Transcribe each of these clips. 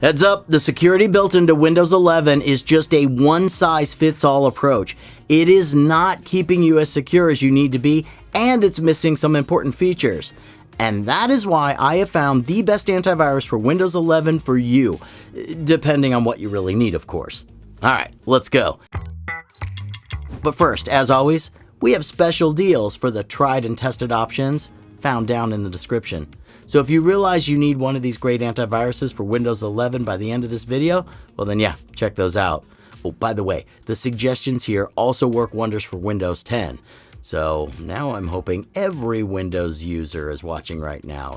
Heads up, the security built into Windows 11 is just a one-size-fits-all approach. It is not keeping you as secure as you need to be, and it's missing some important features. And that is why I have found the best antivirus for Windows 11 for you, depending on what you really need, of course. All right, let's go. But first, as always, we have special deals for the tried and tested options found down in the description. So if you realize you need one of these great antiviruses for Windows 11 by the end of this video, well then yeah, check those out. Oh, by the way, the suggestions here also work wonders for Windows 10. So now I'm hoping every Windows user is watching right now,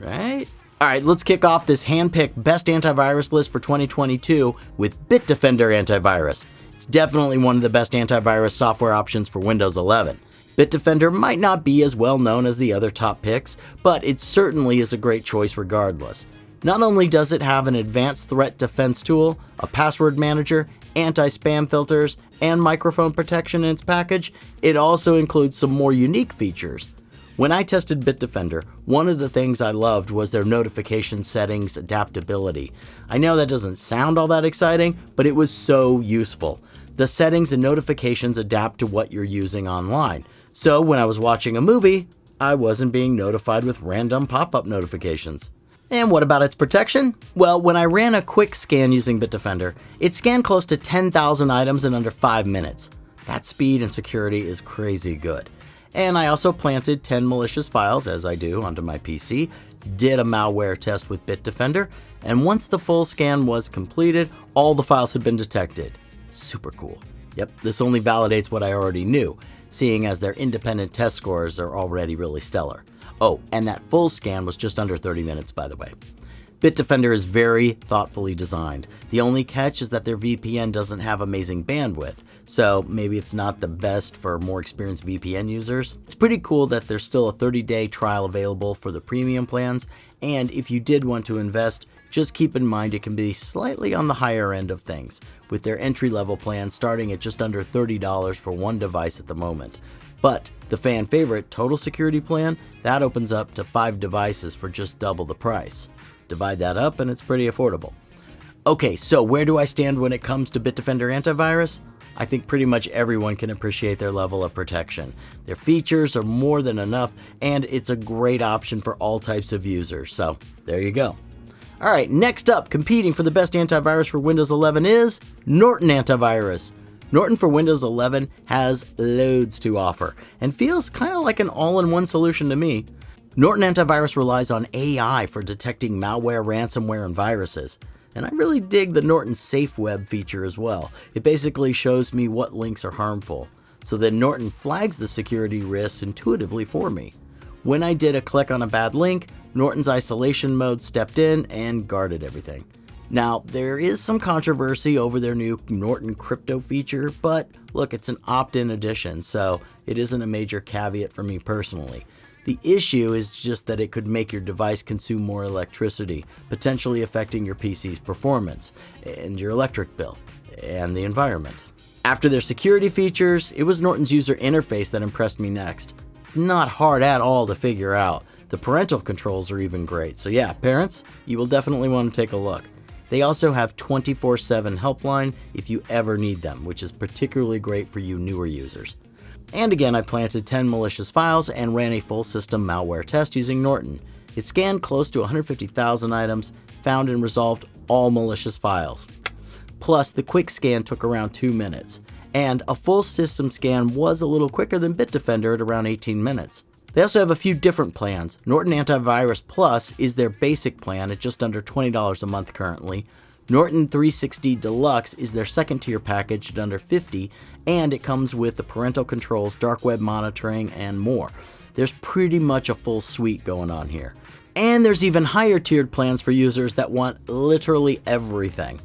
right? All right, let's kick off this hand-picked best antivirus list for 2022 with Bitdefender Antivirus. It's definitely one of the best antivirus software options for Windows 11. Bitdefender might not be as well known as the other top picks, but it certainly is a great choice regardless. Not only does it have an advanced threat defense tool, a password manager, anti-spam filters, and microphone protection in its package, it also includes some more unique features. When I tested Bitdefender, one of the things I loved was their notification settings adaptability. I know that doesn't sound all that exciting, but it was so useful. The settings and notifications adapt to what you're using online. So when I was watching a movie, I wasn't being notified with random pop-up notifications. And what about its protection? Well, when I ran a quick scan using Bitdefender, it scanned close to 10,000 items in under 5 minutes. That speed and security is crazy good. And I also planted 10 malicious files, as I do, onto my PC, did a malware test with Bitdefender, and once the full scan was completed, all the files had been detected. Super cool. Yep, this only validates what I already knew, seeing as their independent test scores are already really stellar. Oh, and that full scan was just under 30 minutes, by the way. Bitdefender is very thoughtfully designed. The only catch is that their VPN doesn't have amazing bandwidth, so maybe it's not the best for more experienced VPN users. It's pretty cool that there's still a 30-day trial available for the premium plans, and if you did want to invest, just keep in mind it can be slightly on the higher end of things, with their entry-level plan starting at just under $30 for one device at the moment. But the fan favorite Total Security plan, that opens up to 5 devices for just double the price. Divide that up and it's pretty affordable. Okay, so where do I stand when it comes to Bitdefender Antivirus? I think pretty much everyone can appreciate their level of protection. Their features are more than enough, and it's a great option for all types of users, so there you go. All right, next up, competing for the best antivirus for Windows 11 is Norton Antivirus. Norton for Windows 11 has loads to offer and feels kind of like an all-in-one solution to me. Norton Antivirus relies on AI for detecting malware, ransomware, and viruses. And I really dig the Norton Safe Web feature as well. It basically shows me what links are harmful. So then Norton flags the security risks intuitively for me. When I did a click on a bad link, Norton's isolation mode stepped in and guarded everything. Now, there is some controversy over their new Norton crypto feature, but look, it's an opt-in edition, so it isn't a major caveat for me personally. The issue is just that it could make your device consume more electricity, potentially affecting your PC's performance, and your electric bill, and the environment. After their security features, it was Norton's user interface that impressed me next. It's not hard at all to figure out. The parental controls are even great, so yeah, parents, you will definitely want to take a look. They also have 24/7 helpline if you ever need them, which is particularly great for you newer users. And again, I planted 10 malicious files and ran a full system malware test using Norton. It scanned close to 150,000 items, found and resolved all malicious files. Plus, the quick scan took around 2 minutes, and a full system scan was a little quicker than Bitdefender at around 18 minutes. They also have a few different plans. Norton Antivirus Plus is their basic plan at just under $20 a month currently. Norton 360 Deluxe is their second tier package at under $50, and it comes with the parental controls, dark web monitoring, and more. There's pretty much a full suite going on here. And there's even higher tiered plans for users that want literally everything.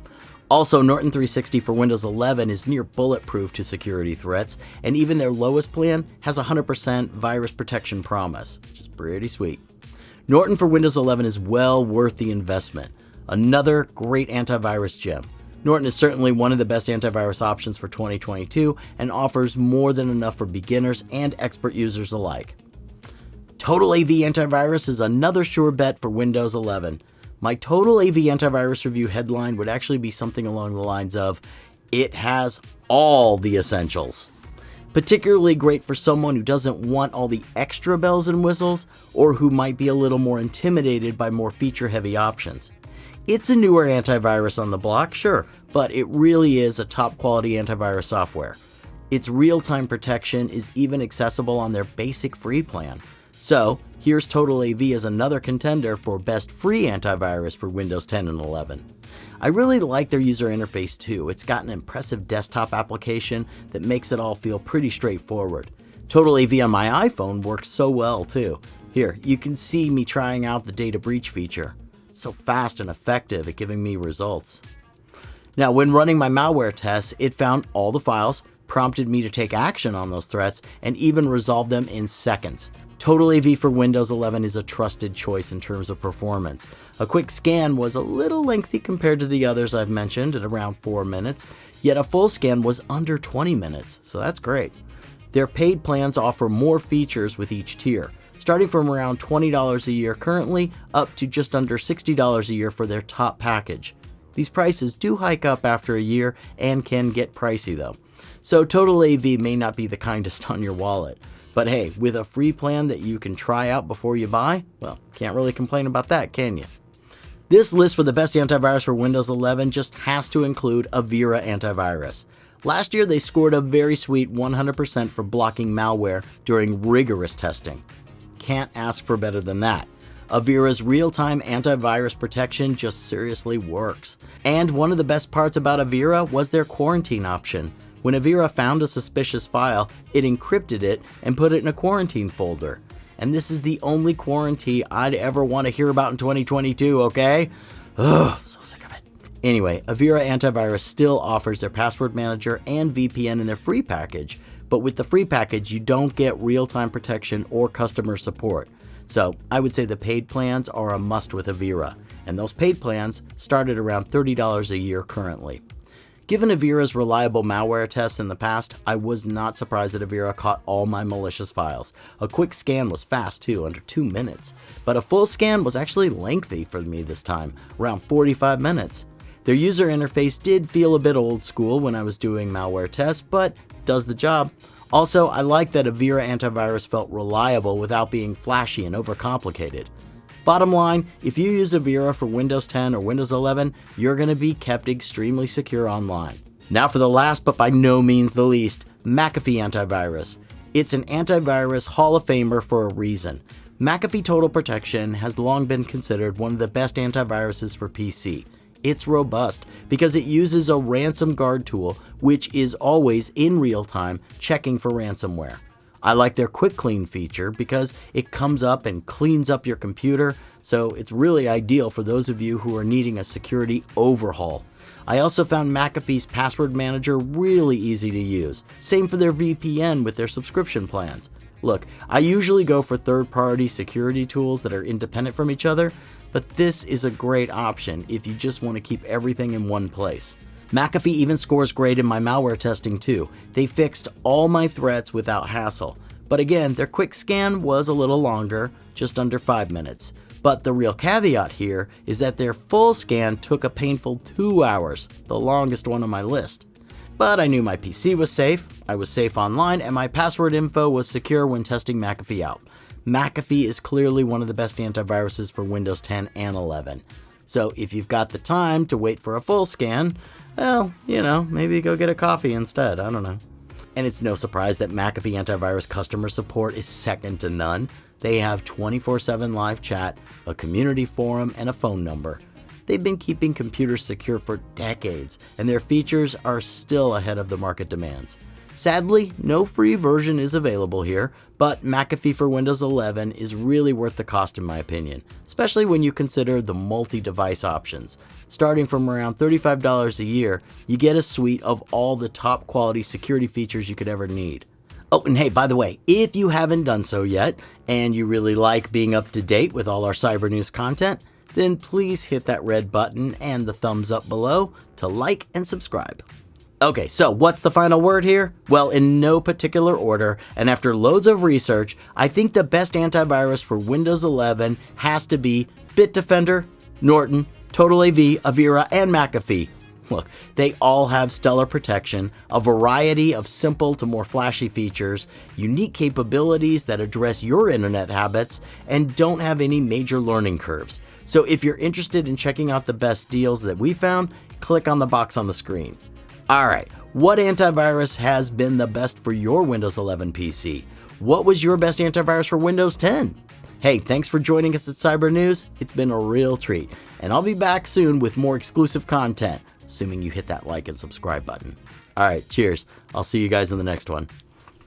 Also, Norton 360 for Windows 11 is near bulletproof to security threats, and even their lowest plan has a 100% virus protection promise, which is pretty sweet. Norton for Windows 11 is well worth the investment. Another great antivirus gem. Norton is certainly one of the best antivirus options for 2022 and offers more than enough for beginners and expert users alike. TotalAV Antivirus is another sure bet for Windows 11. My TotalAV antivirus review headline would actually be something along the lines of, it has all the essentials. Particularly great for someone who doesn't want all the extra bells and whistles, or who might be a little more intimidated by more feature-heavy options. It's a newer antivirus on the block, sure, but it really is a top-quality antivirus software. Its real-time protection is even accessible on their basic free plan. So, here's TotalAV as another contender for best free antivirus for Windows 10 and 11. I really like their user interface too. It's got an impressive desktop application that makes it all feel pretty straightforward. TotalAV on my iPhone works so well too. Here, you can see me trying out the data breach feature. It's so fast and effective at giving me results. Now, when running my malware tests, it found all the files, prompted me to take action on those threats, and even resolved them in seconds. TotalAV for Windows 11 is a trusted choice in terms of performance. A quick scan was a little lengthy compared to the others I've mentioned at around 4 minutes, yet a full scan was under 20 minutes, so that's great. Their paid plans offer more features with each tier, starting from around $20 a year currently up to just under $60 a year for their top package. These prices do hike up after a year and can get pricey though. So TotalAV may not be the kindest on your wallet. But hey, with a free plan that you can try out before you buy, well, can't really complain about that, can you? This list for the best antivirus for Windows 11 just has to include Avira Antivirus. Last year, they scored a very sweet 100% for blocking malware during rigorous testing. Can't ask for better than that. Avira's real-time antivirus protection just seriously works. And one of the best parts about Avira was their quarantine option. When Avira found a suspicious file, it encrypted it and put it in a quarantine folder. And this is the only quarantine I'd ever want to hear about in 2022, okay? Ugh, so sick of it. Anyway, Avira Antivirus still offers their password manager and VPN in their free package, but with the free package, you don't get real-time protection or customer support. So I would say the paid plans are a must with Avira, and those paid plans start at around $30 a year currently. Given Avira's reliable malware tests in the past, I was not surprised that Avira caught all my malicious files. A quick scan was fast too, under 2 minutes, but a full scan was actually lengthy for me this time, around 45 minutes. Their user interface did feel a bit old school when I was doing malware tests, but does the job. Also, I like that Avira Antivirus felt reliable without being flashy and overcomplicated. Bottom line, if you use Avira for Windows 10 or Windows 11, you're going to be kept extremely secure online. Now for the last but by no means the least, McAfee Antivirus. It's an antivirus Hall of Famer for a reason. McAfee Total Protection has long been considered one of the best antiviruses for PC. It's robust because it uses a ransom guard tool, which is always in real time checking for ransomware. I like their quick clean feature because it comes up and cleans up your computer, so it's really ideal for those of you who are needing a security overhaul. I also found McAfee's password manager really easy to use. Same for their VPN with their subscription plans. Look, I usually go for third-party security tools that are independent from each other, but this is a great option if you just want to keep everything in one place. McAfee even scores great in my malware testing too. They fixed all my threats without hassle. But again, their quick scan was a little longer, just under 5 minutes. But the real caveat here is that their full scan took a painful 2 hours, the longest one on my list. But I knew my PC was safe, I was safe online, and my password info was secure when testing McAfee out. McAfee is clearly one of the best antiviruses for Windows 10 and 11. So if you've got the time to wait for a full scan, well, maybe go get a coffee instead, I don't know. And it's no surprise that McAfee Antivirus customer support is second to none. They have 24/7 live chat, a community forum, and a phone number. They've been keeping computers secure for decades, and their features are still ahead of the market demands. Sadly, no free version is available here, but McAfee for Windows 11 is really worth the cost in my opinion, especially when you consider the multi-device options. Starting from around $35 a year, you get a suite of all the top quality security features you could ever need. Oh, and hey, by the way, if you haven't done so yet, and you really like being up to date with all our cyber news content, then please hit that red button and the thumbs up below to like and subscribe. Okay, so what's the final word here? Well, in no particular order, and after loads of research, I think the best antivirus for Windows 11 has to be Bitdefender Norton, TotalAV, Avira, and McAfee. Look, they all have stellar protection, a variety of simple to more flashy features, unique capabilities that address your internet habits, and don't have any major learning curves. So if you're interested in checking out the best deals that we found, click on the box on the screen. Alright, what antivirus has been the best for your Windows 11 PC? What was your best antivirus for Windows 10? Hey, thanks for joining us at Cyber News. It's been a real treat, and I'll be back soon with more exclusive content, assuming you hit that like and subscribe button. Alright, cheers. I'll see you guys in the next one.